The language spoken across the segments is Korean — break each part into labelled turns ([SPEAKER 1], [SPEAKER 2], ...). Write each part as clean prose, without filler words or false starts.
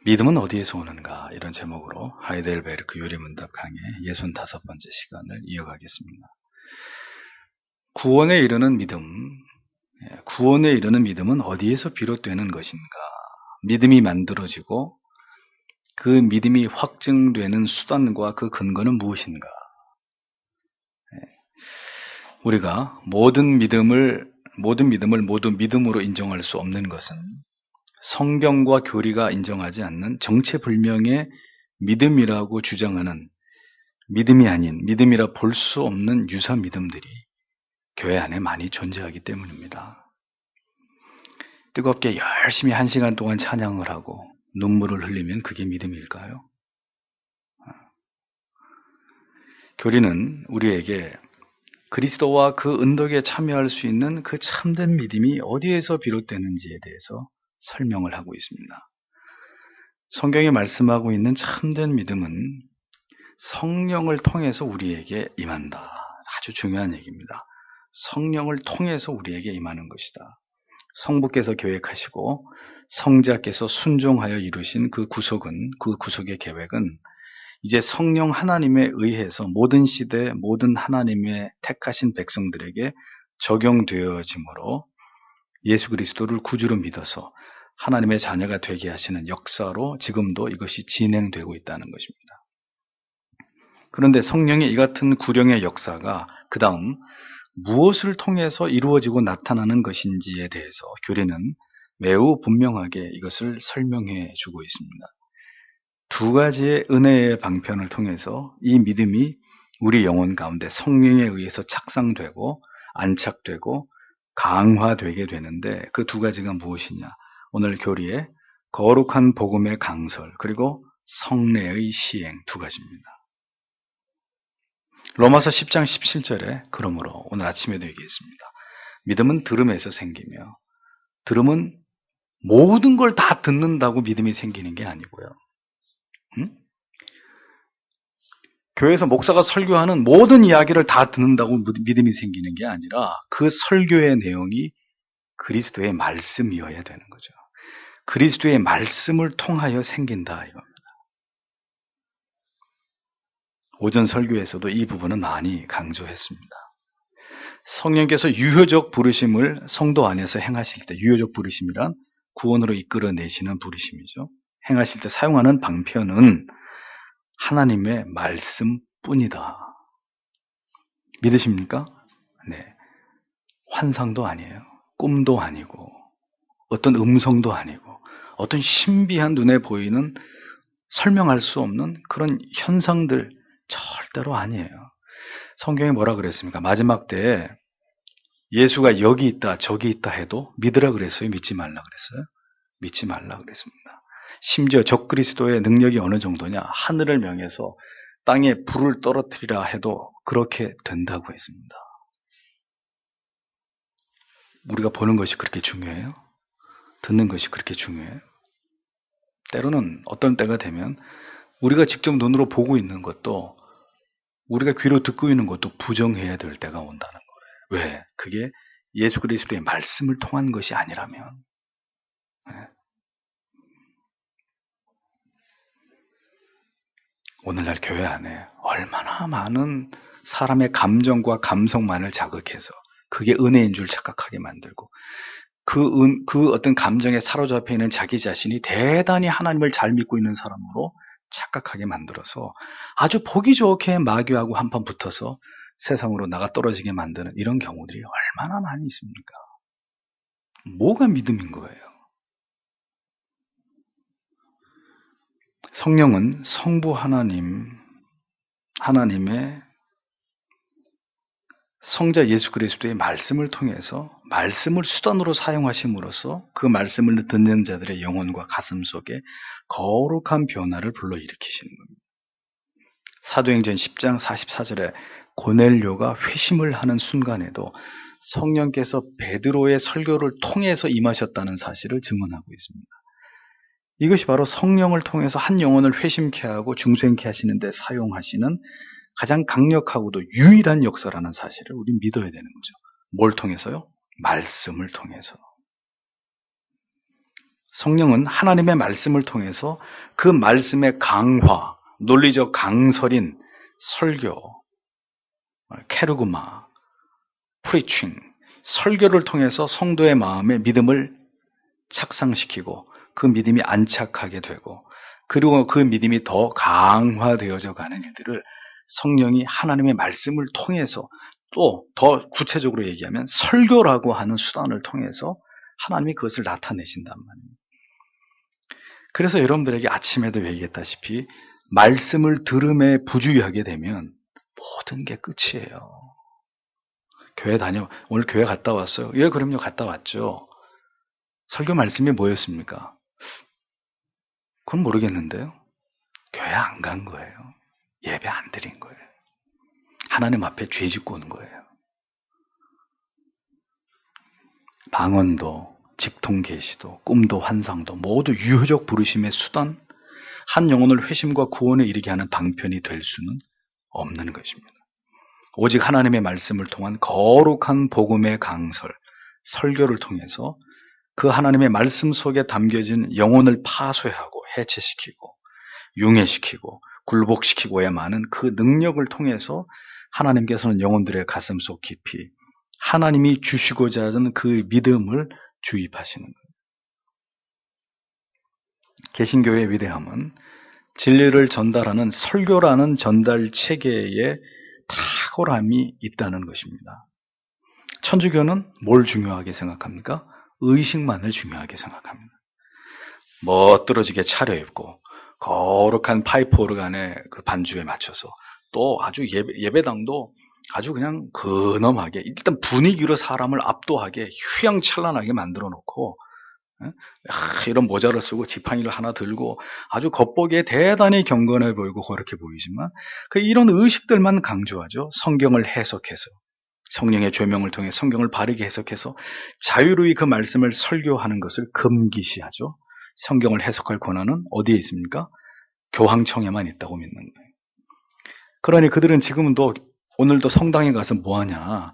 [SPEAKER 1] 믿음은 어디에서 오는가? 이런 제목으로 하이델베르크 요리문답 강의 65번째 시간을 이어가겠습니다. 구원에 이르는 믿음, 구원에 이르는 믿음은 어디에서 비롯되는 것인가? 믿음이 만들어지고 그 믿음이 확증되는 수단과 그 근거는 무엇인가? 우리가 모든 믿음을 모두 믿음으로 인정할 수 없는 것은 성경과 교리가 인정하지 않는 정체불명의 믿음이라고 주장하는 믿음이 아닌 믿음이라 볼 수 없는 유사 믿음들이 교회 안에 많이 존재하기 때문입니다. 뜨겁게 열심히 1시간 동안 찬양을 하고 눈물을 흘리면 그게 믿음일까요? 교리는 우리에게 그리스도와 그 은덕에 참여할 수 있는 그 참된 믿음이 어디에서 비롯되는지에 대해서 설명을 하고 있습니다. 성경이 말씀하고 있는 참된 믿음은 성령을 통해서 우리에게 임한다. 아주 중요한 얘기입니다. 성령을 통해서 우리에게 임하는 것이다. 성부께서 계획하시고 성자께서 순종하여 이루신 그 구속의 계획은 이제 성령 하나님에 의해서 모든 시대 모든 하나님의 택하신 백성들에게 적용되어지므로 예수 그리스도를 구주로 믿어서 하나님의 자녀가 되게 하시는 역사로 지금도 이것이 진행되고 있다는 것입니다. 그런데 성령의 이 같은 구령의 역사가 그 다음 무엇을 통해서 이루어지고 나타나는 것인지에 대해서 교리는 매우 분명하게 이것을 설명해 주고 있습니다. 두 가지의 은혜의 방편을 통해서 이 믿음이 우리 영혼 가운데 성령에 의해서 착상되고 안착되고 강화되게 되는데 그 두 가지가 무엇이냐? 오늘 교리에 거룩한 복음의 강설 그리고 성례의 시행 두 가지입니다. 로마서 10장 17절에 그러므로 오늘 아침에도 얘기했습니다. 믿음은 들음에서 생기며 들음은 모든 걸 다 듣는다고 믿음이 생기는 게 아니고요. 교회에서 목사가 설교하는 모든 이야기를 다 듣는다고 믿음이 생기는 게 아니라 그 설교의 내용이 그리스도의 말씀이어야 되는 거죠. 그리스도의 말씀을 통하여 생긴다 이겁니다. 오전 설교에서도 이 부분은 많이 강조했습니다. 성령께서 유효적 부르심을 성도 안에서 행하실 때 유효적 부르심이란 구원으로 이끌어내시는 부르심이죠. 행하실 때 사용하는 방편은 하나님의 말씀뿐이다. 믿으십니까? 네. 환상도 아니에요. 꿈도 아니고 어떤 음성도 아니고 어떤 신비한 눈에 보이는 설명할 수 없는 그런 현상들 절대로 아니에요. 성경에 뭐라 그랬습니까? 마지막 때에 예수가 여기 있다 저기 있다 해도 믿으라 그랬어요? 믿지 말라 그랬어요? 믿지 말라 그랬습니다. 심지어 적그리스도의 능력이 어느 정도냐? 하늘을 명해서 땅에 불을 떨어뜨리라 해도 그렇게 된다고 했습니다. 우리가 보는 것이 그렇게 중요해요? 듣는 것이 그렇게 중요해요? 때로는 어떤 때가 되면 우리가 직접 눈으로 보고 있는 것도 우리가 귀로 듣고 있는 것도 부정해야 될 때가 온다는 거예요. 왜? 그게 예수 그리스도의 말씀을 통한 것이 아니라면. 오늘날 교회 안에 얼마나 많은 사람의 감정과 감성만을 자극해서 그게 은혜인 줄 착각하게 만들고 그 어떤 감정에 사로잡혀 있는 자기 자신이 대단히 하나님을 잘 믿고 있는 사람으로 착각하게 만들어서 아주 보기 좋게 마귀하고 한판 붙어서 세상으로 나가 떨어지게 만드는 이런 경우들이 얼마나 많이 있습니까? 뭐가 믿음인 거예요? 성령은 성부 하나님의 성자 예수 그리스도의 말씀을 통해서 말씀을 수단으로 사용하심으로써 그 말씀을 듣는 자들의 영혼과 가슴 속에 거룩한 변화를 불러일으키시는 겁니다. 사도행전 10장 44절에 고넬료가 회심을 하는 순간에도 성령께서 베드로의 설교를 통해서 임하셨다는 사실을 증언하고 있습니다. 이것이 바로 성령을 통해서 한 영혼을 회심케 하고 중생케 하시는 데 사용하시는 가장 강력하고도 유일한 역사라는 사실을 우리는 믿어야 되는 거죠. 뭘 통해서요? 말씀을 통해서. 성령은 하나님의 말씀을 통해서 그 말씀의 강화, 논리적 강설인 설교, 케르그마, 프리칭, 설교를 통해서 성도의 마음에 믿음을 착상시키고 그 믿음이 안착하게 되고 그리고 그 믿음이 더 강화되어져 가는 일들을 성령이 하나님의 말씀을 통해서 또 더 구체적으로 얘기하면 설교라고 하는 수단을 통해서 하나님이 그것을 나타내신단 말입니다. 그래서 여러분들에게 아침에도 얘기했다시피 말씀을 들음에 부주의하게 되면 모든 게 끝이에요. 오늘 교회 갔다 왔어요. 예, 그럼요. 갔다 왔죠. 설교 말씀이 뭐였습니까? 그건 모르겠는데요. 교회 안 간 거예요. 예배 안 드린 거예요. 하나님 앞에 죄 짓고 오는 거예요. 방언도, 직통 계시도, 꿈도, 환상도 모두 유효적 부르심의 수단, 한 영혼을 회심과 구원에 이르게 하는 방편이 될 수는 없는 것입니다. 오직 하나님의 말씀을 통한 거룩한 복음의 강설, 설교를 통해서 그 하나님의 말씀 속에 담겨진 영혼을 파쇄하고 해체시키고 융해시키고 굴복시키고야만은 그 능력을 통해서 하나님께서는 영혼들의 가슴 속 깊이 하나님이 주시고자 하는 그 믿음을 주입하시는 거예요. 개신교의 위대함은 진리를 전달하는 설교라는 전달 체계에 탁월함이 있다는 것입니다. 천주교는 뭘 중요하게 생각합니까? 의식만을 중요하게 생각합니다. 멋들어지게 차려입고 거룩한 파이프 오르간의 그 반주에 맞춰서 또 아주 예배당도 아주 그냥 근엄하게 일단 분위기로 사람을 압도하게 휘황찬란하게 만들어 놓고 이런 모자를 쓰고 지팡이를 하나 들고 아주 겉보기에 대단히 경건해 보이고 그렇게 보이지만 이런 의식들만 강조하죠. 성경을 해석해서 성령의 조명을 통해 성경을 바르게 해석해서 자유로이 그 말씀을 설교하는 것을 금기시하죠. 성경을 해석할 권한은 어디에 있습니까? 교황청에만 있다고 믿는 거예요. 그러니 그들은 지금도 오늘도 성당에 가서 뭐하냐,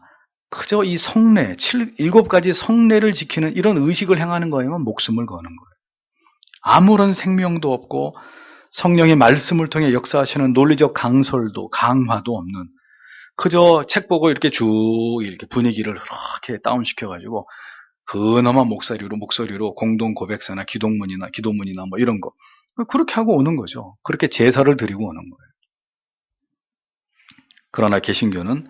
[SPEAKER 1] 그저 이 성례, 7가지 성례를 지키는 이런 의식을 행하는 거에만 목숨을 거는 거예요. 아무런 생명도 없고 성령의 말씀을 통해 역사하시는 논리적 강설도 강화도 없는, 그저 책 보고 이렇게 이렇게 분위기를 그렇게 다운시켜가지고 근엄한 목소리로 공동 고백사나 기도문이나 뭐 이런 거 그렇게 하고 오는 거죠. 그렇게 제사를 드리고 오는 거예요. 그러나 개신교는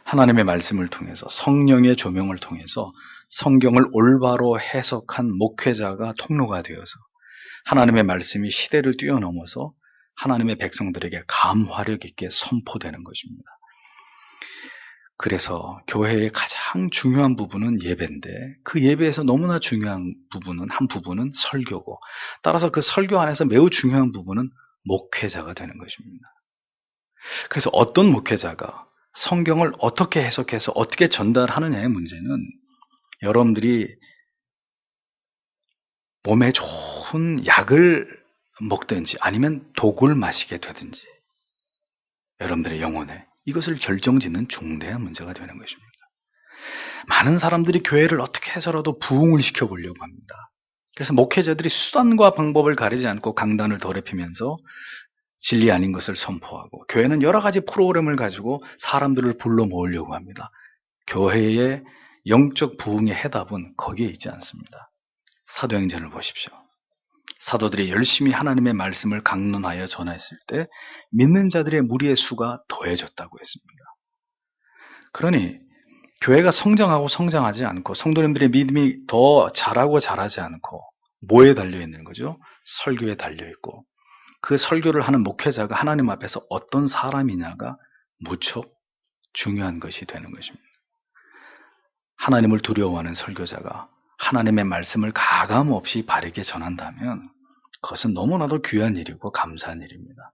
[SPEAKER 1] 하나님의 말씀을 통해서 성령의 조명을 통해서 성경을 올바로 해석한 목회자가 통로가 되어서 하나님의 말씀이 시대를 뛰어넘어서 하나님의 백성들에게 감화력 있게 선포되는 것입니다. 그래서 교회의 가장 중요한 부분은 예배인데 그 예배에서 너무나 중요한 한 부분은 설교고, 따라서 그 설교 안에서 매우 중요한 부분은 목회자가 되는 것입니다. 그래서 어떤 목회자가 성경을 어떻게 해석해서 어떻게 전달하느냐의 문제는 여러분들이 몸에 좋은 약을 먹든지 아니면 독을 마시게 되든지 여러분들의 영혼에 이것을 결정짓는 중대한 문제가 되는 것입니다. 많은 사람들이 교회를 어떻게 해서라도 부흥을 시켜보려고 합니다. 그래서 목회자들이 수단과 방법을 가리지 않고 강단을 더럽히면서 진리 아닌 것을 선포하고, 교회는 여러 가지 프로그램을 가지고 사람들을 불러 모으려고 합니다. 교회의 영적 부흥의 해답은 거기에 있지 않습니다. 사도행전을 보십시오. 사도들이 열심히 하나님의 말씀을 강론하여 전했을 때 믿는 자들의 무리의 수가 더해졌다고 했습니다. 그러니 교회가 성장하지 않고 성도님들의 믿음이 더 자라고 자라지 않고 뭐에 달려있는 거죠? 설교에 달려있고, 그 설교를 하는 목회자가 하나님 앞에서 어떤 사람이냐가 무척 중요한 것이 되는 것입니다. 하나님을 두려워하는 설교자가 하나님의 말씀을 가감없이 바르게 전한다면 그것은 너무나도 귀한 일이고 감사한 일입니다.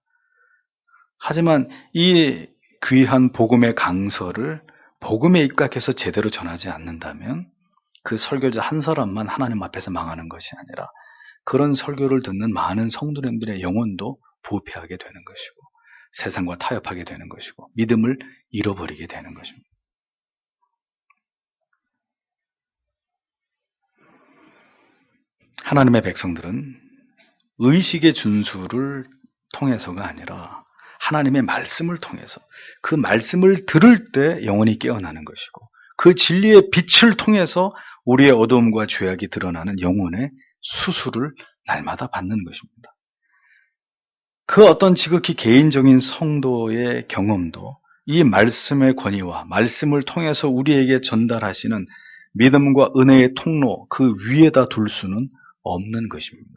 [SPEAKER 1] 하지만 이 귀한 복음의 강설을 복음에 입각해서 제대로 전하지 않는다면 그 설교자 한 사람만 하나님 앞에서 망하는 것이 아니라 그런 설교를 듣는 많은 성도님들의 영혼도 부패하게 되는 것이고 세상과 타협하게 되는 것이고 믿음을 잃어버리게 되는 것입니다. 하나님의 백성들은 의식의 준수를 통해서가 아니라 하나님의 말씀을 통해서 그 말씀을 들을 때 영혼이 깨어나는 것이고 그 진리의 빛을 통해서 우리의 어두움과 죄악이 드러나는 영혼의 수술을 날마다 받는 것입니다. 그 어떤 지극히 개인적인 성도의 경험도 이 말씀의 권위와 말씀을 통해서 우리에게 전달하시는 믿음과 은혜의 통로 그 위에다 둘 수는 없는 것입니다.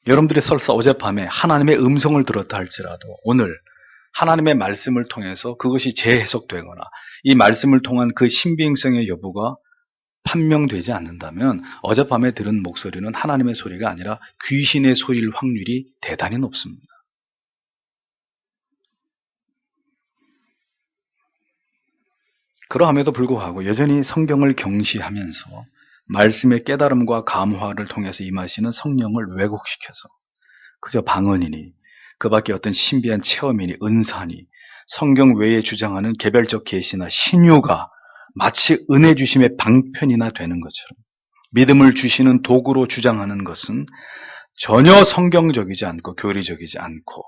[SPEAKER 1] 여러분들이 설사 어젯밤에 하나님의 음성을 들었다 할지라도 오늘 하나님의 말씀을 통해서 그것이 재해석되거나 이 말씀을 통한 그 신빙성의 여부가 판명되지 않는다면 어젯밤에 들은 목소리는 하나님의 소리가 아니라 귀신의 소리일 확률이 대단히 높습니다. 그러함에도 불구하고 여전히 성경을 경시하면서 말씀의 깨달음과 감화를 통해서 임하시는 성령을 왜곡시켜서 그저 방언이니 그 밖에 어떤 신비한 체험이니 은사니 성경 외에 주장하는 개별적 계시나 신유가 마치 은혜 주심의 방편이나 되는 것처럼 믿음을 주시는 도구로 주장하는 것은 전혀 성경적이지 않고 교리적이지 않고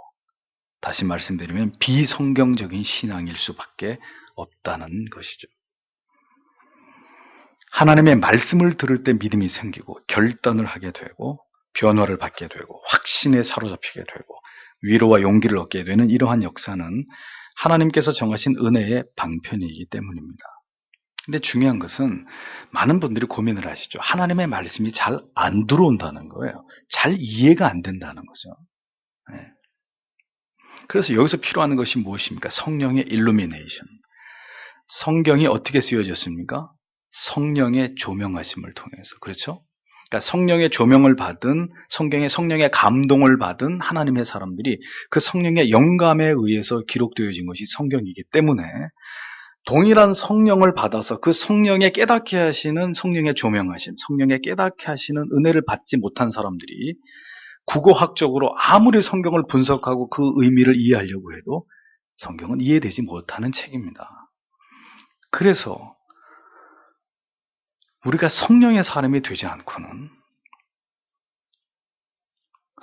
[SPEAKER 1] 다시 말씀드리면 비성경적인 신앙일 수밖에 없다는 것이죠. 하나님의 말씀을 들을 때 믿음이 생기고 결단을 하게 되고 변화를 받게 되고 확신에 사로잡히게 되고 위로와 용기를 얻게 되는 이러한 역사는 하나님께서 정하신 은혜의 방편이기 때문입니다. 근데 중요한 것은 많은 분들이 고민을 하시죠. 하나님의 말씀이 잘 안 들어온다는 거예요. 잘 이해가 안 된다는 거죠. 네. 그래서 여기서 필요한 것이 무엇입니까? 성령의 일루미네이션. 성경이 어떻게 쓰여졌습니까? 성령의 조명하심을 통해서. 그렇죠? 그러니까 성령의 조명을 받은 성령의 감동을 받은 하나님의 사람들이 그 성령의 영감에 의해서 기록되어진 것이 성경이기 때문에 동일한 성령을 받아서 그 성령의 깨닫게 하시는 성령의 조명하심, 성령의 깨닫게 하시는 은혜를 받지 못한 사람들이 국어학적으로 아무리 성경을 분석하고 그 의미를 이해하려고 해도 성경은 이해되지 못하는 책입니다. 그래서 우리가 성령의 사람이 되지 않고는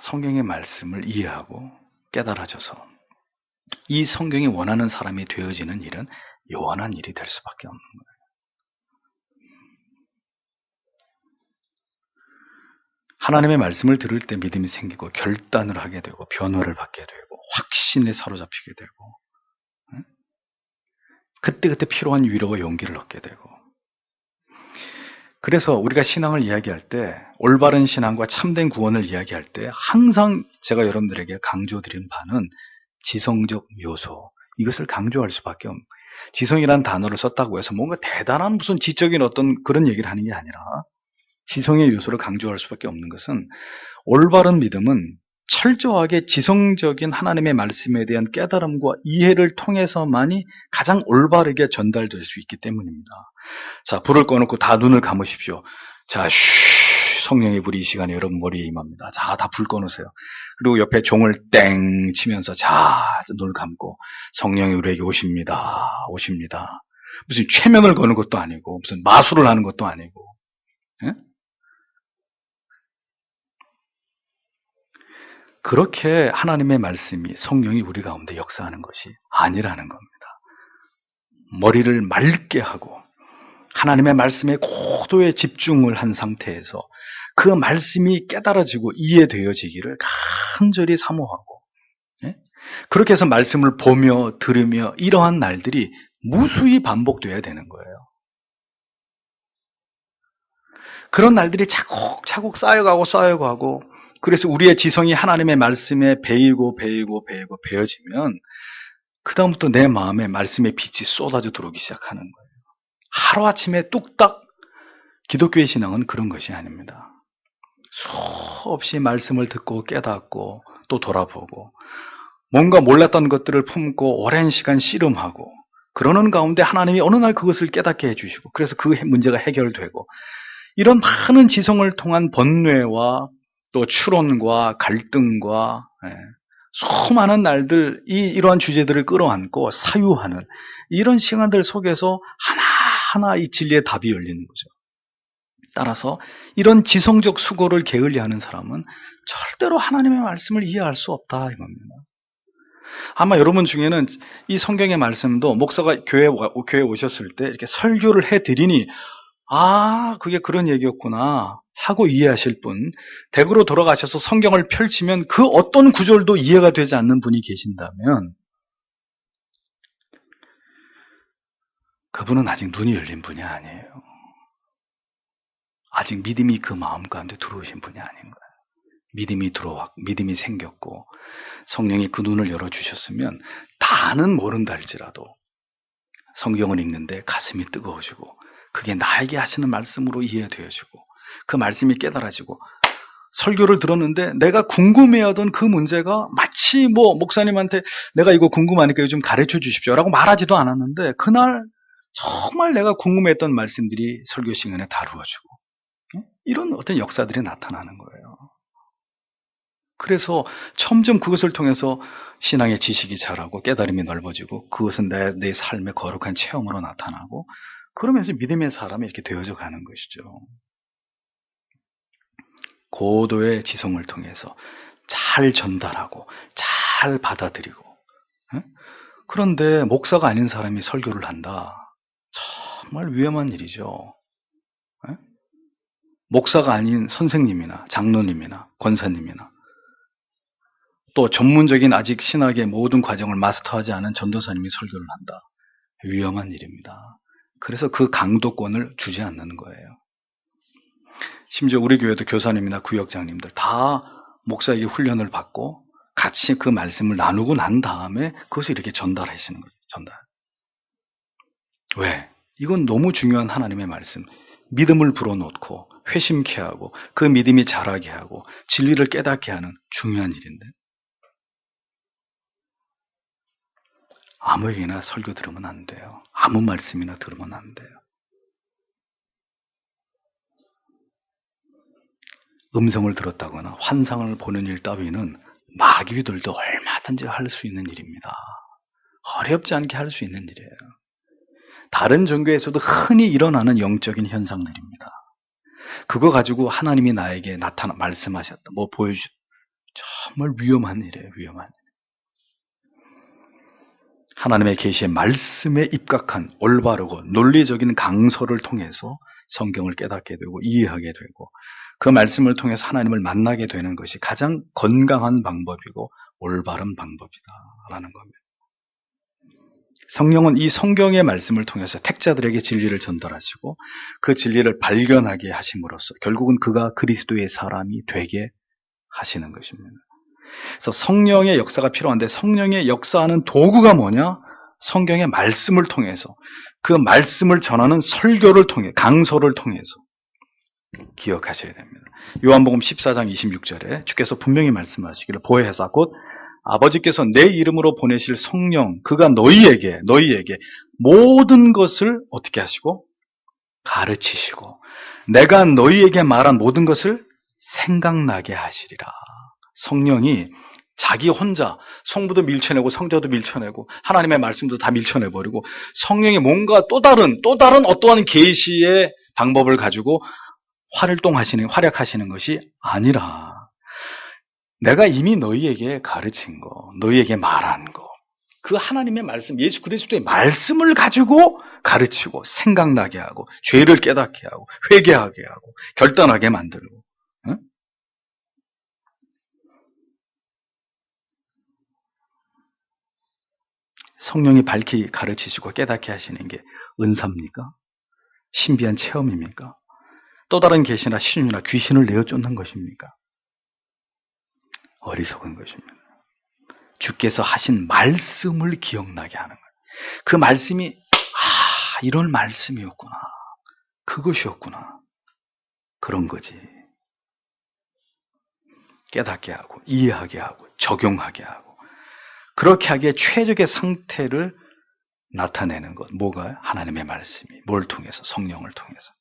[SPEAKER 1] 성경의 말씀을 이해하고 깨달아져서 이 성경이 원하는 사람이 되어지는 일은 요원한 일이 될 수밖에 없는 거예요. 하나님의 말씀을 들을 때 믿음이 생기고 결단을 하게 되고 변화를 받게 되고 확신에 사로잡히게 되고 그때그때 필요한 위로와 용기를 얻게 되고 그래서 우리가 신앙을 이야기할 때 올바른 신앙과 참된 구원을 이야기할 때 항상 제가 여러분들에게 강조드린 바는 지성적 요소 이것을 강조할 수밖에 없는 거예요. 지성이라는 단어를 썼다고 해서 뭔가 대단한 무슨 지적인 어떤 그런 얘기를 하는 게 아니라 지성의 요소를 강조할 수밖에 없는 것은 올바른 믿음은 철저하게 지성적인 하나님의 말씀에 대한 깨달음과 이해를 통해서만이 가장 올바르게 전달될 수 있기 때문입니다. 자, 불을 꺼놓고 다 눈을 감으십시오. 자, 성령의 불이 이 시간에 여러분 머리에 임합니다. 자, 다 불 꺼놓으세요. 그리고 옆에 종을 땡 치면서 자, 눈을 감고 성령이 우리에게 오십니다. 무슨 최면을 거는 것도 아니고 무슨 마술을 하는 것도 아니고 예? 그렇게 하나님의 말씀이 성령이 우리 가운데 역사하는 것이 아니라는 겁니다. 머리를 맑게 하고 하나님의 말씀에 고도의 집중을 한 상태에서 그 말씀이 깨달아지고 이해되어지기를 간절히 사모하고 그렇게 해서 말씀을 보며 들으며 이러한 날들이 무수히 반복되어야 되는 거예요. 그런 날들이 차곡차곡 쌓여가고 그래서 우리의 지성이 하나님의 말씀에 배어지면 그 다음부터 내 마음에 말씀의 빛이 쏟아져 들어오기 시작하는 거예요. 하루아침에 뚝딱 기독교의 신앙은 그런 것이 아닙니다. 수없이 말씀을 듣고 깨닫고 또 돌아보고 뭔가 몰랐던 것들을 품고 오랜 시간 씨름하고 그러는 가운데 하나님이 어느 날 그것을 깨닫게 해주시고 그래서 그 문제가 해결되고 이런 많은 지성을 통한 번뇌와 또 추론과 갈등과 수많은 날들 이러한 주제들을 끌어안고 사유하는 이런 시간들 속에서 하나하나 이 진리의 답이 열리는 거죠. 따라서 이런 지성적 수고를 게을리하는 사람은 절대로 하나님의 말씀을 이해할 수 없다 이겁니다. 아마 여러분 중에는 이 성경의 말씀도 목사가 교회에 오셨을 때 이렇게 설교를 해드리니 그게 그런 얘기였구나 하고 이해하실 분, 댁으로 돌아가셔서 성경을 펼치면 그 어떤 구절도 이해가 되지 않는 분이 계신다면 그분은 아직 눈이 열린 분이 아니에요. 아직 믿음이 그 마음 가운데 들어오신 분이 아닌 거예요. 믿음이 생겼고 성령이 그 눈을 열어주셨으면 다는 모른다 할지라도 성경을 읽는데 가슴이 뜨거워지고 그게 나에게 하시는 말씀으로 이해되어지고 그 말씀이 깨달아지고 설교를 들었는데 내가 궁금해하던 그 문제가 마치 목사님한테 내가 이거 궁금하니까 요즘 가르쳐 주십시오 라고 말하지도 않았는데 그날 정말 내가 궁금했던 말씀들이 설교 시간에 다루어지고 이런 어떤 역사들이 나타나는 거예요. 그래서 점점 그것을 통해서 신앙의 지식이 자라고 깨달음이 넓어지고 그것은 내 삶의 거룩한 체험으로 나타나고 그러면서 믿음의 사람이 이렇게 되어져 가는 것이죠. 고도의 지성을 통해서 잘 전달하고 잘 받아들이고 그런데 목사가 아닌 사람이 설교를 한다. 정말 위험한 일이죠. 목사가 아닌 선생님이나 장로님이나 권사님이나 또 전문적인 아직 신학의 모든 과정을 마스터하지 않은 전도사님이 설교를 한다. 위험한 일입니다. 그래서 그 강도권을 주지 않는 거예요. 심지어 우리 교회도 교사님이나 구역장님들 다 목사에게 훈련을 받고 같이 그 말씀을 나누고 난 다음에 그것을 이렇게 전달하시는 거예요. 전달. 왜? 이건 너무 중요한 하나님의 말씀. 믿음을 불어넣고 회심케 하고 그 믿음이 자라게 하고 진리를 깨닫게 하는 중요한 일인데 아무에게나 설교 들으면 안 돼요. 아무 말씀이나 들으면 안 돼요. 음성을 들었다거나 환상을 보는 일 따위는 마귀들도 얼마든지 할 수 있는 일입니다. 어렵지 않게 할 수 있는 일이에요. 다른 종교에서도 흔히 일어나는 영적인 현상들입니다. 그거 가지고 하나님이 나에게 말씀하셨다, 보여주셨다. 정말 위험한 일이에요. 위험한 일. 하나님의 계시의 말씀에 입각한 올바르고 논리적인 강서를 통해서 성경을 깨닫게 되고 이해하게 되고 그 말씀을 통해서 하나님을 만나게 되는 것이 가장 건강한 방법이고 올바른 방법이다라는 겁니다. 성령은 이 성경의 말씀을 통해서 택자들에게 진리를 전달하시고 그 진리를 발견하게 하심으로써 결국은 그가 그리스도의 사람이 되게 하시는 것입니다. 그래서 성령의 역사가 필요한데 성령의 역사하는 도구가 뭐냐? 성경의 말씀을 통해서 그 말씀을 전하는 설교를 통해 강서를 통해서 기억하셔야 됩니다. 요한복음 14장 26절에 주께서 분명히 말씀하시기를 보혜사 곧 아버지께서 내 이름으로 보내실 성령 그가 너희에게 모든 것을 어떻게 하시고 가르치시고 내가 너희에게 말한 모든 것을 생각나게 하시리라. 성령이 자기 혼자 성부도 밀쳐내고 성자도 밀쳐내고 하나님의 말씀도 다 밀쳐내버리고 성령이 뭔가 또 다른 어떠한 계시의 방법을 가지고 활약하시는 것이 아니라 내가 이미 너희에게 가르친 거, 너희에게 말한 거, 그 하나님의 말씀, 예수 그리스도의 말씀을 가지고 가르치고 생각나게 하고 죄를 깨닫게 하고 회개하게 하고 결단하게 만들고 응? 성령이 밝히 가르치시고 깨닫게 하시는 게 은사입니까? 신비한 체험입니까? 또 다른 계시나 신유나 귀신을 내어 쫓는 것입니까? 어리석은 것입니다. 주께서 하신 말씀을 기억나게 하는 거예요. 그 말씀이 이런 말씀이었구나. 그것이었구나. 그런 거지. 깨닫게 하고 이해하게 하고 적용하게 하고 그렇게 하기에 최적의 상태를 나타내는 것. 뭐가? 하나님의 말씀이. 뭘 통해서? 성령을 통해서.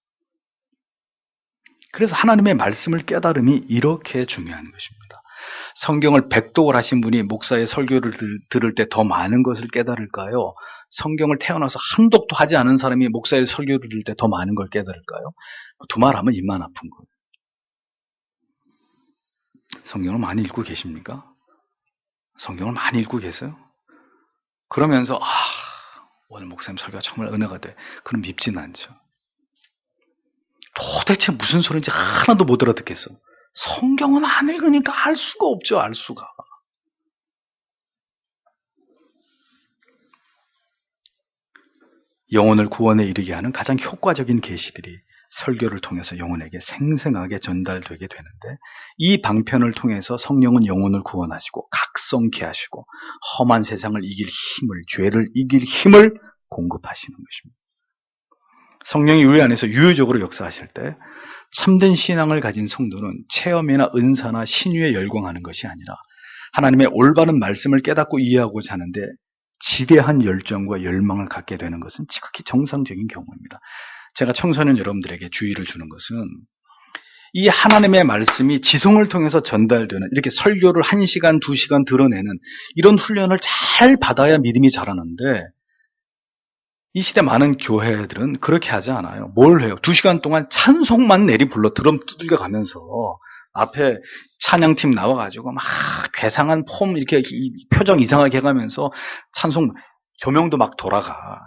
[SPEAKER 1] 그래서 하나님의 말씀을 깨달음이 이렇게 중요한 것입니다. 성경을 백독을 하신 분이 목사의 설교를 들을 때 더 많은 것을 깨달을까요? 성경을 태어나서 한 독도 하지 않은 사람이 목사의 설교를 들을 때 더 많은 걸 깨달을까요? 두말하면 입만 아픈 거예요. 성경을 많이 읽고 계십니까? 성경을 많이 읽고 계세요? 그러면서 오늘 목사님 설교가 정말 은혜가 돼. 그럼 밉진 않죠. 도대체 무슨 소리인지 하나도 못 알아듣겠어. 성경은 안 읽으니까 알 수가 없죠. 알 수가. 영혼을 구원에 이르게 하는 가장 효과적인 계시들이 설교를 통해서 영혼에게 생생하게 전달되게 되는데, 이 방편을 통해서 성령은 영혼을 구원하시고 각성케 하시고 험한 세상을 이길 힘을, 죄를 이길 힘을 공급하시는 것입니다. 성령이 우리 안에서 유효적으로 역사하실 때 참된 신앙을 가진 성도는 체험이나 은사나 신유에 열광하는 것이 아니라 하나님의 올바른 말씀을 깨닫고 이해하고자 하는데 지대한 열정과 열망을 갖게 되는 것은 지극히 정상적인 경우입니다. 제가 청소년 여러분들에게 주의를 주는 것은, 이 하나님의 말씀이 지성을 통해서 전달되는, 이렇게 설교를 1시간, 2시간 드러내는 이런 훈련을 잘 받아야 믿음이 자라는데, 이 시대 많은 교회들은 그렇게 하지 않아요. 뭘 해요? 2시간 동안 찬송만 내리 불러 드럼 두들겨 가면서 앞에 찬양팀 나와가지고 막 괴상한 폼 이렇게 표정 이상하게 해가면서 찬송, 조명도 막 돌아가.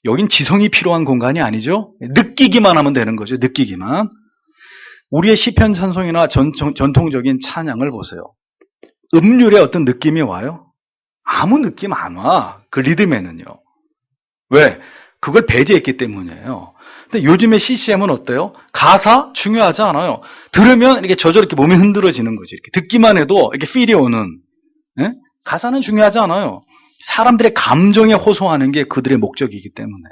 [SPEAKER 1] 여긴 지성이 필요한 공간이 아니죠. 느끼기만 하면 되는 거죠. 느끼기만. 우리의 시편 찬송이나 전통적인 찬양을 보세요. 음률에 어떤 느낌이 와요? 아무 느낌 안 와. 그 리듬에는요. 왜? 그걸 배제했기 때문이에요. 근데 요즘의 CCM은 어때요? 가사 중요하지 않아요. 들으면 이렇게 저렇게 몸이 흔들어지는 거지. 이렇게 듣기만 해도 이렇게 필이 오는. 예? 가사는 중요하지 않아요. 사람들의 감정에 호소하는 게 그들의 목적이기 때문에.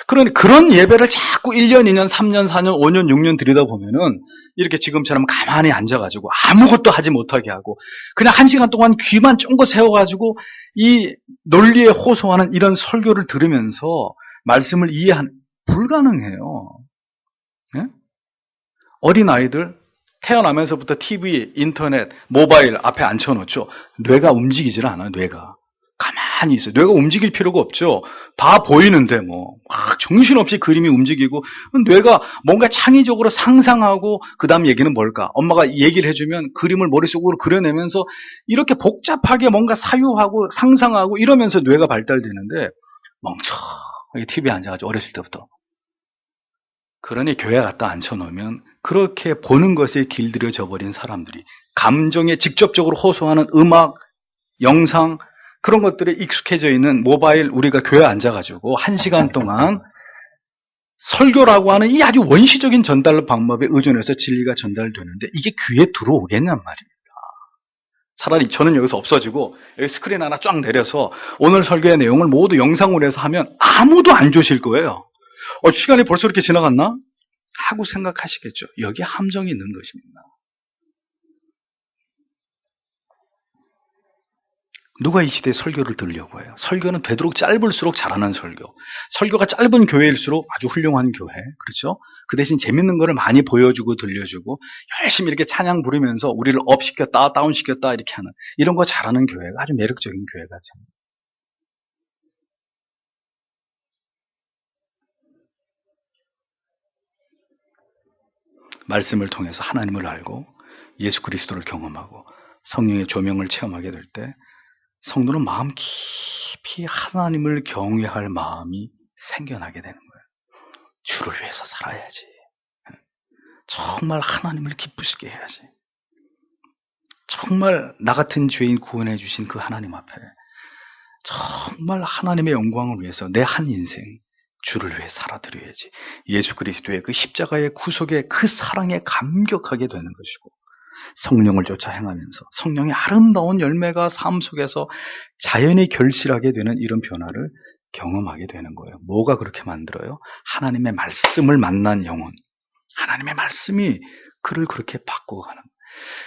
[SPEAKER 1] 그러니 그런 예배를 자꾸 1년, 2년, 3년, 4년, 5년, 6년 들여다보면은 이렇게 지금처럼 가만히 앉아가지고 아무것도 하지 못하게 하고 그냥 1시간 동안 귀만 쫑긋 세워가지고 이 논리에 호소하는 이런 설교를 들으면서 말씀을 이해하는, 불가능해요. 예? 어린아이들 태어나면서부터 TV, 인터넷, 모바일 앞에 앉혀놓죠. 뇌가 움직이질 않아요. 뇌가 가만히 있어요. 뇌가 움직일 필요가 없죠. 다 보이는데 막 정신없이 그림이 움직이고, 뇌가 뭔가 창의적으로 상상하고 그 다음 얘기는 뭘까? 엄마가 얘기를 해주면 그림을 머릿속으로 그려내면서 이렇게 복잡하게 뭔가 사유하고 상상하고 이러면서 뇌가 발달되는데, 멍청하게 TV에 앉아가지고 어렸을 때부터. 그러니 교회 갖다 앉혀놓으면 그렇게 보는 것에 길들여져 버린 사람들이 감정에 직접적으로 호소하는 음악, 영상, 그런 것들에 익숙해져 있는 모바일, 우리가 교회에 앉아가지고 1시간 동안 설교라고 하는 이 아주 원시적인 전달 방법에 의존해서 진리가 전달되는데 이게 귀에 들어오겠냔 말입니다. 차라리 저는 여기서 없어지고 여기 스크린 하나 쫙 내려서 오늘 설교의 내용을 모두 영상으로 해서 하면 아무도 안 주실 거예요. 시간이 벌써 이렇게 지나갔나? 하고 생각하시겠죠. 여기에 함정이 있는 것입니다. 누가 이 시대에 설교를 들으려고 해요? 설교는 되도록 짧을수록 잘하는 설교. 설교가 짧은 교회일수록 아주 훌륭한 교회. 그렇죠? 그 대신 재밌는 거를 많이 보여주고 들려주고 열심히 이렇게 찬양 부르면서 우리를 업시켰다 다운시켰다 이렇게 하는 이런 거 잘하는 교회가 아주 매력적인 교회가 참. 말씀을 통해서 하나님을 알고 예수 그리스도를 경험하고 성령의 조명을 체험하게 될 때 성도는 마음 깊이 하나님을 경외할 마음이 생겨나게 되는 거예요. 주를 위해서 살아야지. 정말 하나님을 기쁘시게 해야지. 정말 나 같은 죄인 구원해 주신 그 하나님 앞에 정말 하나님의 영광을 위해서 내 한 인생 주를 위해 살아드려야지. 예수 그리스도의 그 십자가의 구속의 그 사랑에 감격하게 되는 것이고 성령을 쫓아 행하면서 성령의 아름다운 열매가 삶 속에서 자연히 결실하게 되는 이런 변화를 경험하게 되는 거예요. 뭐가 그렇게 만들어요? 하나님의 말씀을 만난 영혼. 하나님의 말씀이 그를 그렇게 바꾸고 가는 거예요.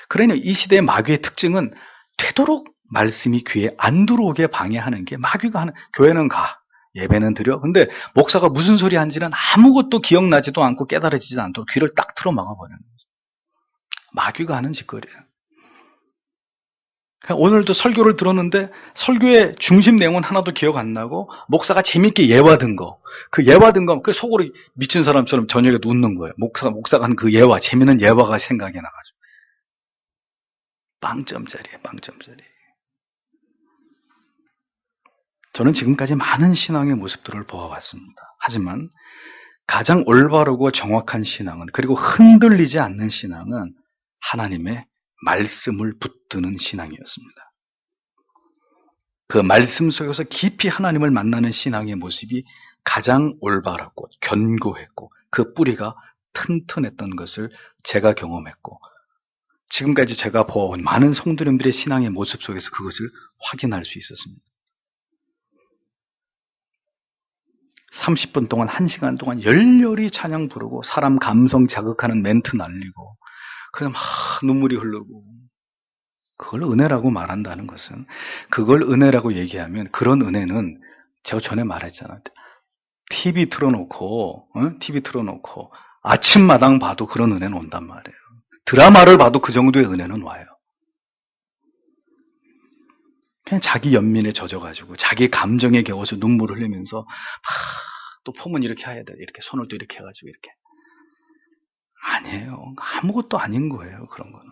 [SPEAKER 1] 그러니 이 시대의 마귀의 특징은 되도록 말씀이 귀에 안 들어오게 방해하는 게 마귀가 하는. 교회는 가. 예배는 드려. 근데 목사가 무슨 소리 한지는 아무것도 기억나지도 않고 깨달아지지 않도록 귀를 딱 틀어 막아버리는 거죠. 마귀가 하는 짓거리예요. 오늘도 설교를 들었는데 설교의 중심 내용은 하나도 기억 안 나고 목사가 재밌게 예화든 거, 그 예화든 거, 그 속으로 미친 사람처럼 저녁에 웃는 거예요. 목사가 한 그 예화, 재밌는 예화가 생각이 나가지고. 빵점짜리예요, 빵점짜리. 저는 지금까지 많은 신앙의 모습들을 보아왔습니다. 하지만 가장 올바르고 정확한 신앙은, 그리고 흔들리지 않는 신앙은 하나님의 말씀을 붙드는 신앙이었습니다. 그 말씀 속에서 깊이 하나님을 만나는 신앙의 모습이 가장 올바랐고 견고했고 그 뿌리가 튼튼했던 것을 제가 경험했고, 지금까지 제가 보아온 많은 성도님들의 신앙의 모습 속에서 그것을 확인할 수 있었습니다. 30분 동안, 1시간 동안 열렬히 찬양 부르고 사람 감성 자극하는 멘트 날리고 그냥 막 눈물이 흐르고, 그걸 은혜라고 말한다는 것은, 그걸 은혜라고 얘기하면 그런 은혜는 제가 전에 말했잖아요. TV 틀어놓고 아침마당 봐도 그런 은혜는 온단 말이에요. 드라마를 봐도 그 정도의 은혜는 와요. 그냥 자기 연민에 젖어가지고 자기 감정에 겨워서 눈물을 흘리면서 또 폼은 이렇게 해야 돼, 이렇게 손을 또 이렇게 해가지고 이렇게. 아니에요. 아무것도 아닌 거예요. 그런 거는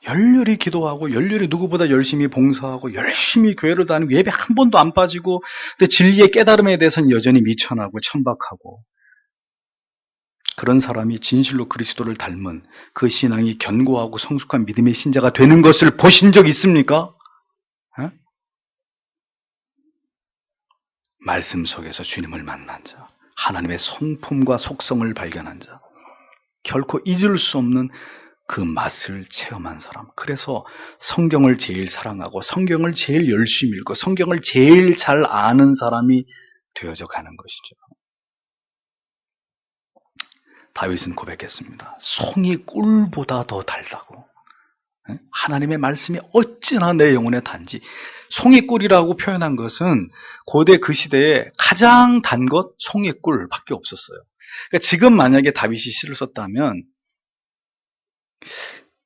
[SPEAKER 1] 열렬히 기도하고 열렬히 누구보다 열심히 봉사하고 열심히 교회를 다니고 예배 한 번도 안 빠지고, 근데 진리의 깨달음에 대해서는 여전히 미천하고 천박하고, 그런 사람이 진실로 그리스도를 닮은 그 신앙이 견고하고 성숙한 믿음의 신자가 되는 것을 보신 적 있습니까? 에? 말씀 속에서 주님을 만난 자, 하나님의 성품과 속성을 발견한 자, 결코 잊을 수 없는 그 맛을 체험한 사람. 그래서 성경을 제일 사랑하고 성경을 제일 열심히 읽고 성경을 제일 잘 아는 사람이 되어져 가는 것이죠. 다윗은 고백했습니다. 송이 꿀보다 더 달다고. 하나님의 말씀이 어찌나 내 영혼에 단지. 송이 꿀이라고 표현한 것은 고대 그 시대에 가장 단 것 송이 꿀밖에 없었어요. 그러니까 지금 만약에 다윗이 시를 썼다면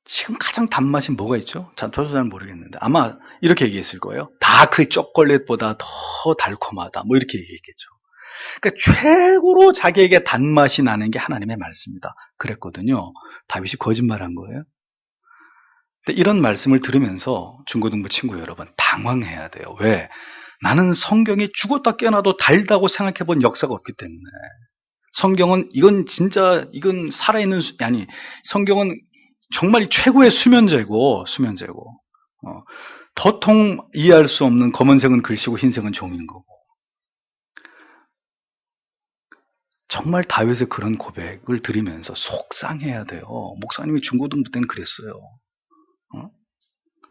[SPEAKER 1] 지금 가장 단맛이 뭐가 있죠? 저도 잘 모르겠는데 아마 이렇게 얘기했을 거예요. 다크 초콜릿보다 더 달콤하다, 뭐 이렇게 얘기했겠죠. 그러니까 최고로 자기에게 단맛이 나는 게 하나님의 말씀이다 그랬거든요. 다윗이 거짓말한 거예요. 근데 이런 말씀을 들으면서 중고등부 친구 여러분, 당황해야 돼요. 왜? 나는 성경이 죽었다 깨어나도 달다고 생각해 본 역사가 없기 때문에. 성경은 이건 살아있는 아니, 성경은 정말 최고의 수면제고 도통 이해할 수 없는 검은색은 글씨고 흰색은 종인 거고. 정말 다윗의 그런 고백을 들으면서 속상해야 돼요. 목사님이 중고등부 때는 그랬어요.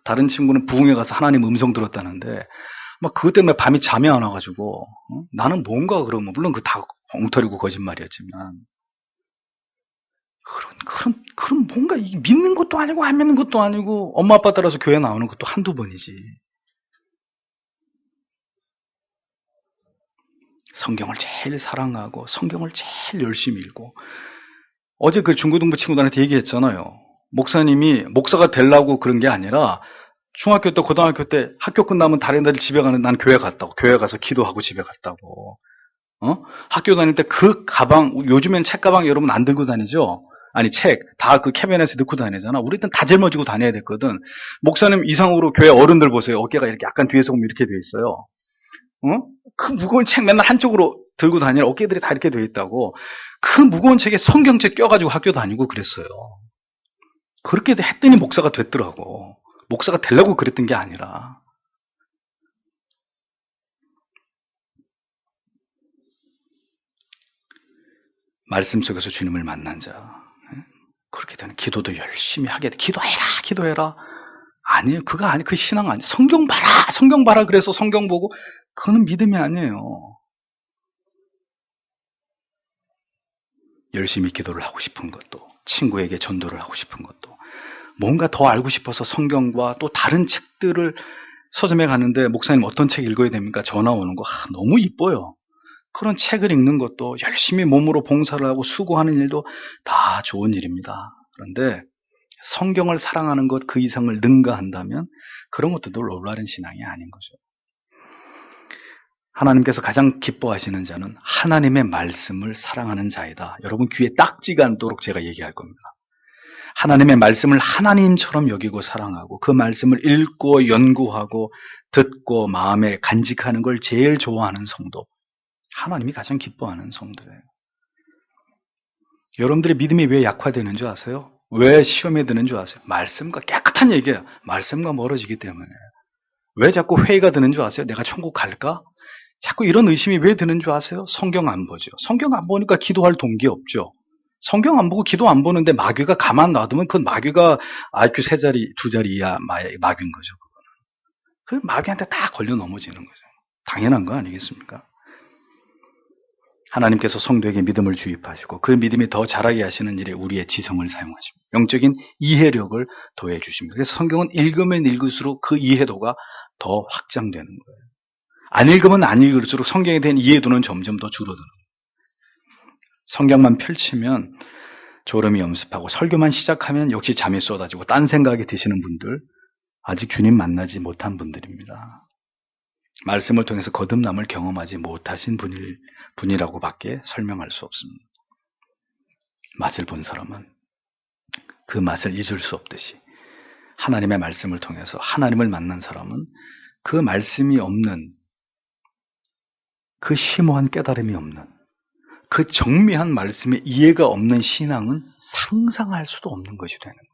[SPEAKER 1] 다른 친구는 부흥회 가서 하나님 음성 들었다는데 막 그것 때문에 밤이 잠이 안 와가지고 나는 뭔가 그러면, 물론 그 다 엉터리고 거짓말이었지만, 그런 뭔가 이게 믿는 것도 아니고 안 믿는 것도 아니고, 엄마 아빠 따라서 교회 나오는 것도 한두 번이지. 성경을 제일 사랑하고 성경을 제일 열심히 읽고. 어제 그 중고등부 친구들한테 얘기했잖아요. 목사님이 목사가 되려고 그런 게 아니라 중학교 때 고등학교 때 학교 끝나면 다른 애들 집에 가는, 난 교회 갔다고, 교회 가서 기도하고 집에 갔다고. 학교 다닐 때 그 가방, 요즘엔 책 가방 여러분 안 들고 다니죠? 아니, 책 다 그 캐비넷에 넣고 다니잖아. 우리 때는 다 짊어지고 다녀야 됐거든. 목사님 이상으로 교회 어른들 보세요. 어깨가 이렇게 약간 뒤에서 보면 이렇게 돼 있어요. 그 무거운 책 맨날 한쪽으로 들고 다니는 어깨들이 다 이렇게 돼 있다고. 그 무거운 책에 성경책 껴가지고 학교 다니고 그랬어요. 그렇게 했더니 목사가 됐더라고. 목사가 되려고 그랬던 게 아니라. 말씀 속에서 주님을 만난 자, 그렇게 되는, 기도도 열심히 하게 돼. 기도해라. 아니에요. 그거 아니, 그 신앙 아니에요. 성경 봐라. 그래서 성경 보고, 그거는 믿음이 아니에요. 열심히 기도를 하고 싶은 것도, 친구에게 전도를 하고 싶은 것도, 뭔가 더 알고 싶어서 성경과 또 다른 책들을 서점에 가는데, 목사님 어떤 책 읽어야 됩니까? 전화 오는 거 너무 이뻐요. 그런 책을 읽는 것도, 열심히 몸으로 봉사를 하고 수고하는 일도 다 좋은 일입니다. 그런데 성경을 사랑하는 것 그 이상을 능가한다면 그런 것도 늘 올바른 신앙이 아닌 거죠. 하나님께서 가장 기뻐하시는 자는 하나님의 말씀을 사랑하는 자이다. 여러분 귀에 딱지가 않도록 제가 얘기할 겁니다. 하나님의 말씀을 하나님처럼 여기고 사랑하고 그 말씀을 읽고 연구하고 듣고 마음에 간직하는 걸 제일 좋아하는 성도, 하나님이 가장 기뻐하는 성도예요. 여러분들의 믿음이 왜 약화되는 줄 아세요? 왜 시험에 드는 줄 아세요? 말씀과 깨끗한 얘기예요. 말씀과 멀어지기 때문에. 왜 자꾸 회의가 드는 줄 아세요? 내가 천국 갈까? 자꾸 이런 의심이 왜 드는 줄 아세요? 성경 안 보죠. 성경 안 보니까 기도할 동기 없죠. 성경 안 보고 기도 안 보는데 마귀가 가만 놔두면 그건 마귀가 IQ 3자리, 2자리 이하 마귀인 거죠. 그 마귀한테 다 걸려 넘어지는 거죠. 당연한 거 아니겠습니까? 하나님께서 성도에게 믿음을 주입하시고 그 믿음이 더 자라게 하시는 일에 우리의 지성을 사용하십니다. 영적인 이해력을 더해 주십니다. 그래서 성경은 읽으면 읽을수록 그 이해도가 더 확장되는 거예요. 안 읽으면 안 읽을수록 성경에 대한 이해도는 점점 더 줄어드는 거예요. 성경만 펼치면 졸음이 엄습하고 설교만 시작하면 역시 잠이 쏟아지고 딴 생각이 드시는 분들, 아직 주님 만나지 못한 분들입니다. 말씀을 통해서 거듭남을 경험하지 못하신 분이라고밖에 설명할 수 없습니다. 맛을 본 사람은 그 맛을 잊을 수 없듯이 하나님의 말씀을 통해서 하나님을 만난 사람은 그 말씀이 없는, 그 심오한 깨달음이 없는, 그 정밀한 말씀의 이해가 없는 신앙은 상상할 수도 없는 것이 되는 거예요.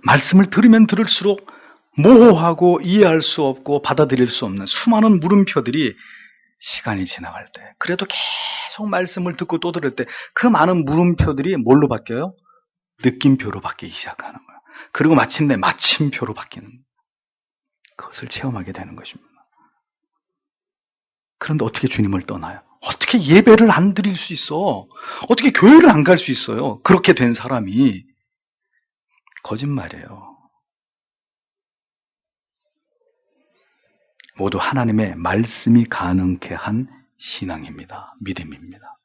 [SPEAKER 1] 말씀을 들으면 들을수록 모호하고 이해할 수 없고 받아들일 수 없는 수많은 물음표들이 시간이 지나갈 때, 그래도 계속 말씀을 듣고 또 들을 때 그 많은 물음표들이 뭘로 바뀌어요? 느낌표로 바뀌기 시작하는 거예요. 그리고 마침내 마침표로 바뀌는 거예요. 그것을 체험하게 되는 것입니다. 그런데 어떻게 주님을 떠나요? 어떻게 예배를 안 드릴 수 있어? 어떻게 교회를 안 갈 수 있어요? 그렇게 된 사람이. 거짓말이에요. 모두 하나님의 말씀이 가능케 한 신앙입니다. 믿음입니다.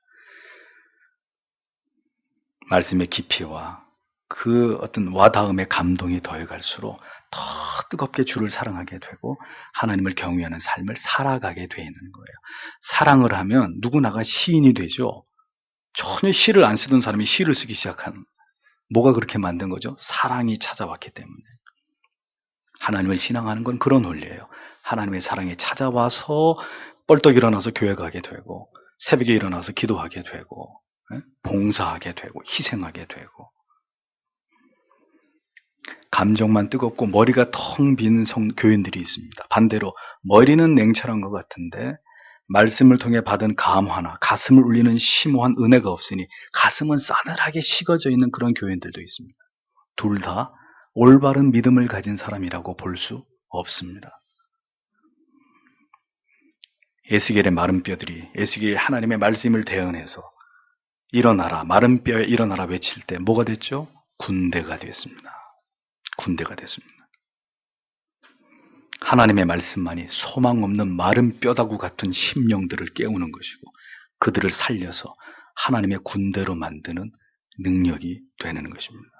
[SPEAKER 1] 말씀의 깊이와 그 어떤 와닿음의 감동이 더해갈수록 더 뜨겁게 주를 사랑하게 되고 하나님을 경외하는 삶을 살아가게 되는 거예요. 사랑을 하면 누구나가 시인이 되죠. 전혀 시를 안 쓰던 사람이 시를 쓰기 시작하는, 뭐가 그렇게 만든 거죠? 사랑이 찾아왔기 때문에. 하나님을 신앙하는 건 그런 원리예요. 하나님의 사랑이 찾아와서 뻘떡 일어나서 교회 가게 되고 새벽에 일어나서 기도하게 되고 봉사하게 되고 희생하게 되고, 감정만 뜨겁고 머리가 텅 빈 교인들이 있습니다. 반대로 머리는 냉철한 것 같은데 말씀을 통해 받은 감화나 가슴을 울리는 심오한 은혜가 없으니 가슴은 싸늘하게 식어져 있는 그런 교인들도 있습니다. 둘 다 올바른 믿음을 가진 사람이라고 볼 수 없습니다. 에스겔의 마른 뼈들이 에스겔이 하나님의 말씀을 대언해서 일어나라, 마른 뼈에 일어나라 외칠 때 뭐가 됐죠? 군대가 됐습니다. 군대가 됐습니다. 하나님의 말씀만이 소망 없는 마른 뼈다구 같은 심령들을 깨우는 것이고 그들을 살려서 하나님의 군대로 만드는 능력이 되는 것입니다.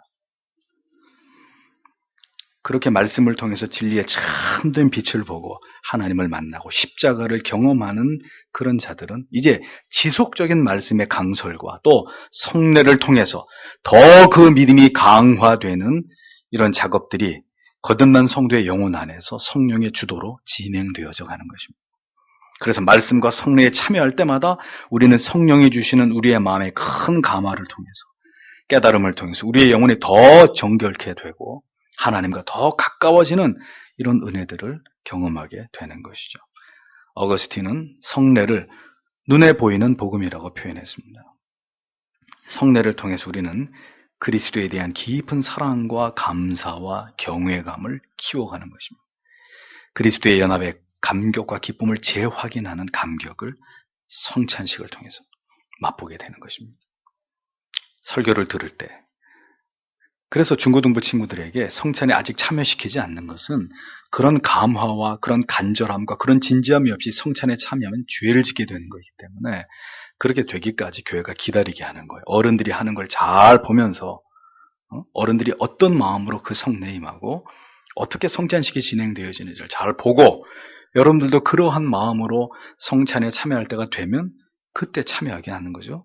[SPEAKER 1] 그렇게 말씀을 통해서 진리의 참된 빛을 보고 하나님을 만나고 십자가를 경험하는 그런 자들은 이제 지속적인 말씀의 강설과 또 성례를 통해서 더 그 믿음이 강화되는 이런 작업들이 거듭난 성도의 영혼 안에서 성령의 주도로 진행되어져 가는 것입니다. 그래서 말씀과 성례에 참여할 때마다 우리는 성령이 주시는 우리의 마음의 큰 감화를 통해서, 깨달음을 통해서 우리의 영혼이 더 정결케 되고 하나님과 더 가까워지는 이런 은혜들을 경험하게 되는 것이죠. 어거스틴은 성례를 눈에 보이는 복음이라고 표현했습니다. 성례를 통해서 우리는 그리스도에 대한 깊은 사랑과 감사와 경외감을 키워가는 것입니다. 그리스도의 연합의 감격과 기쁨을 재확인하는 감격을 성찬식을 통해서 맛보게 되는 것입니다. 설교를 들을 때, 그래서 중고등부 친구들에게 성찬에 아직 참여시키지 않는 것은 그런 감화와 그런 간절함과 그런 진지함이 없이 성찬에 참여하면 죄를 짓게 되는 거기 때문에 그렇게 되기까지 교회가 기다리게 하는 거예요. 어른들이 하는 걸 잘 보면서 어른들이 어떤 마음으로 그 성례에 임하고 어떻게 성찬식이 진행되어지는지를 잘 보고 여러분들도 그러한 마음으로 성찬에 참여할 때가 되면 그때 참여하게 하는 거죠.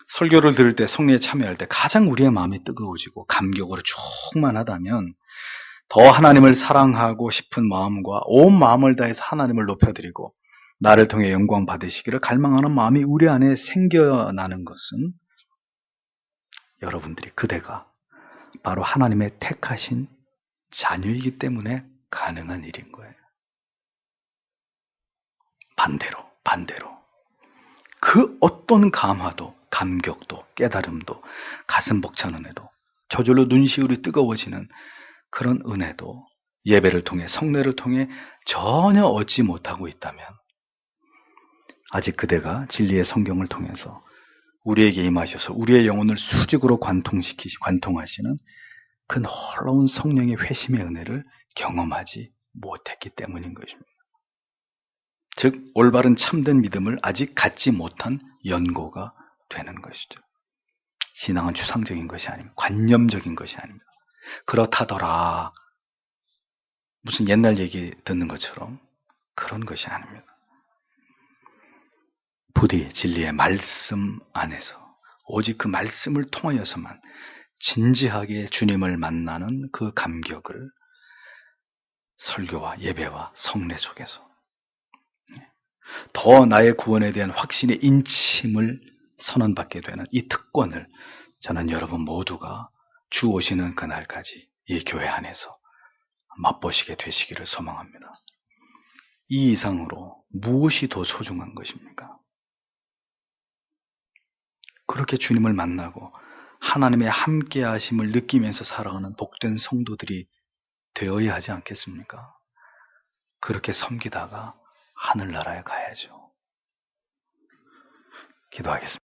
[SPEAKER 1] 설교를 들을 때 성례에 참여할 때 가장 우리의 마음이 뜨거워지고 감격으로 충만하다면 더 하나님을 사랑하고 싶은 마음과 온 마음을 다해서 하나님을 높여드리고 나를 통해 영광 받으시기를 갈망하는 마음이 우리 안에 생겨나는 것은 여러분들이 그대가 바로 하나님의 택하신 자녀이기 때문에 가능한 일인 거예요. 반대로 그 어떤 감화도 감격도 깨달음도 가슴 벅찬 은혜도 저절로 눈시울이 뜨거워지는 그런 은혜도 예배를 통해 성례를 통해 전혀 얻지 못하고 있다면 아직 그대가 진리의 성경을 통해서 우리에게 임하셔서 우리의 영혼을 수직으로 관통하시는 그 놀라운 성령의 회심의 은혜를 경험하지 못했기 때문인 것입니다. 즉 올바른 참된 믿음을 아직 갖지 못한 연고가 되는 것이죠. 신앙은 추상적인 것이 아닙니다. 관념적인 것이 아닙니다. 그렇다더라 무슨 옛날 얘기 듣는 것처럼 그런 것이 아닙니다. 부디 진리의 말씀 안에서 오직 그 말씀을 통하여서만 진지하게 주님을 만나는 그 감격을 설교와 예배와 성례 속에서 더 나의 구원에 대한 확신의 인침을 선언받게 되는 이 특권을 저는 여러분 모두가 주 오시는 그날까지 이 교회 안에서 맛보시게 되시기를 소망합니다. 이 이상으로 무엇이 더 소중한 것입니까? 그렇게 주님을 만나고 하나님의 함께 하심을 느끼면서 살아가는 복된 성도들이 되어야 하지 않겠습니까? 그렇게 섬기다가 하늘나라에 가야죠. 기도하겠습니다.